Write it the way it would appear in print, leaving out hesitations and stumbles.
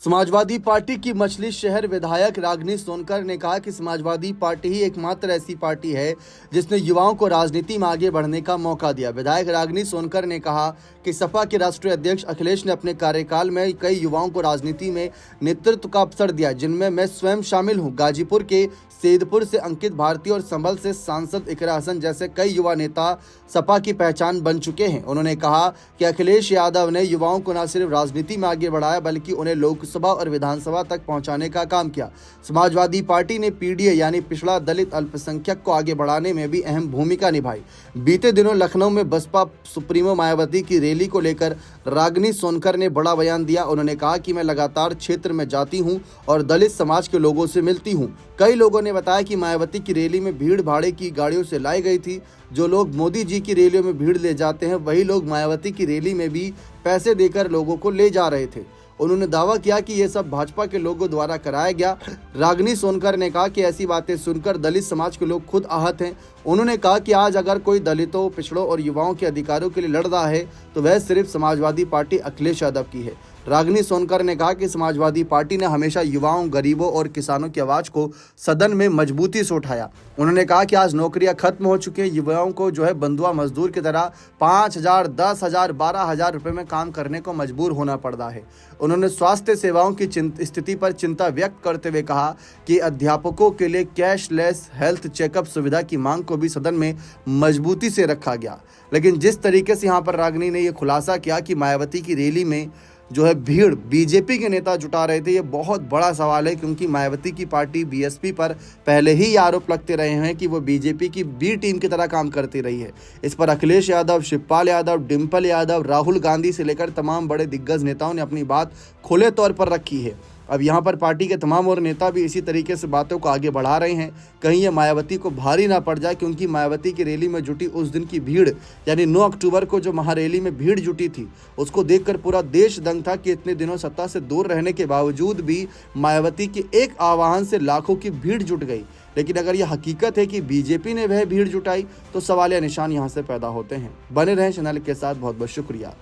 Samajwadi party की मछली शहर विधायक रागिनी सोनकर ने कहा कि समाजवादी पार्टी ही एकमात्र ऐसी पार्टी है जिसने युवाओं को राजनीति में आगे बढ़ने का मौका दिया। विधायक रागिनी सोनकर ने कहा कि सपा के राष्ट्रीय अध्यक्ष अखिलेश ने अपने कार्यकाल में कई युवाओं को राजनीति में नेतृत्व का अवसर दिया, जिनमें मैं स्वयं शामिल हूं। गाजीपुर के सेदपुर से अंकित भारती और संभल से सांसद इकरा हसन जैसे कई युवा नेता सपा की पहचान बन चुके हैं। उन्होंने कहा कि अखिलेश यादव ने युवाओं को न सिर्फ राजनीति में आगे बढ़ाया बल्कि उन्हें लोकसभा और विधानसभा तक पहुंचाने का काम किया। समाजवादी पार्टी ने पीडीए यानी पिछड़ा दलित अल्पसंख्यक को आगे बढ़ाने में भी अहम भूमिका निभाई। बीते दिनों लखनऊ में बसपा सुप्रीमो मायावती की रैली को लेकर रागिनी सोनकर ने बड़ा बयान दिया। उन्होंने कहा कि मैं लगातार क्षेत्र में जाती हूं और दलित समाज के लोगों से मिलती हूं। कई लोगों ने बताया कि मायावती की रैली में भीड़ भाड़े की गाड़ियों से लाई गई थी। जो लोग मोदी जी की रैलियों में भीड़ ले जाते हैं, वही लोग मायावती की रैली में भी पैसे देकर लोगों को ले जा रहे थे। उन्होंने दावा किया कि ये सब भाजपा के लोगों द्वारा कराया गया। रागिनी सोनकर ने कहा कि ऐसी बातें सुनकर दलित समाज के लोग खुद आहत हैं। उन्होंने कहा कि आज अगर कोई दलितों, पिछड़ों और युवाओं के अधिकारों के लिए लड़ रहा है तो वह सिर्फ समाजवादी पार्टी अखिलेश यादव की है। रागिनी सोनकर ने कहा कि समाजवादी पार्टी ने हमेशा युवाओं, गरीबों और किसानों की आवाज को सदन में मजबूती से उठाया। उन्होंने कहा कि आज नौकरियां खत्म हो चुकी हैं, युवाओं को बंधुआ मजदूर की तरह 5,000, 10,000, 12,000 रुपए में काम करने को मजबूर होना पड़ रहा है। उन्होंने स्वास्थ्य सेवाओं की स्थिति पर चिंता व्यक्त करते हुए कहा कि अध्यापकों के लिए कैशलेस हेल्थ चेकअप सुविधा की मांग को भी सदन में मजबूती से रखा गया। लेकिन जिस तरीके से यहाँ पर रागिनी ने यह खुलासा किया कि मायावती की रैली में भीड़ बीजेपी के नेता जुटा रहे थे, ये बहुत बड़ा सवाल है, क्योंकि मायावती की पार्टी बीएसपी पर पहले ही आरोप लगते रहे हैं कि वो बीजेपी की बी टीम की तरह काम करती रही है। इस पर अखिलेश यादव, शिवपाल यादव, डिम्पल यादव, राहुल गांधी से लेकर तमाम बड़े दिग्गज नेताओं ने अपनी बात खुले तौर पर रखी है। अब यहाँ पर पार्टी के तमाम और नेता भी इसी तरीके से बातों को आगे बढ़ा रहे हैं, कहीं ये मायावती को भारी ना पड़ जाए, क्योंकि मायावती की रैली में जुटी उस दिन की भीड़ यानी 9 अक्टूबर को जो महारैली में भीड़ जुटी थी, उसको देखकर पूरा देश दंग था कि इतने दिनों सत्ता से दूर रहने के बावजूद भी मायावती के एक आह्वान से लाखों की भीड़ जुट गई। लेकिन अगर यह हकीकत है कि बीजेपी ने वह भीड़ जुटाई तो सवालिया निशान यहाँ से पैदा होते हैं। बने रहें चैनल के साथ। बहुत बहुत शुक्रिया।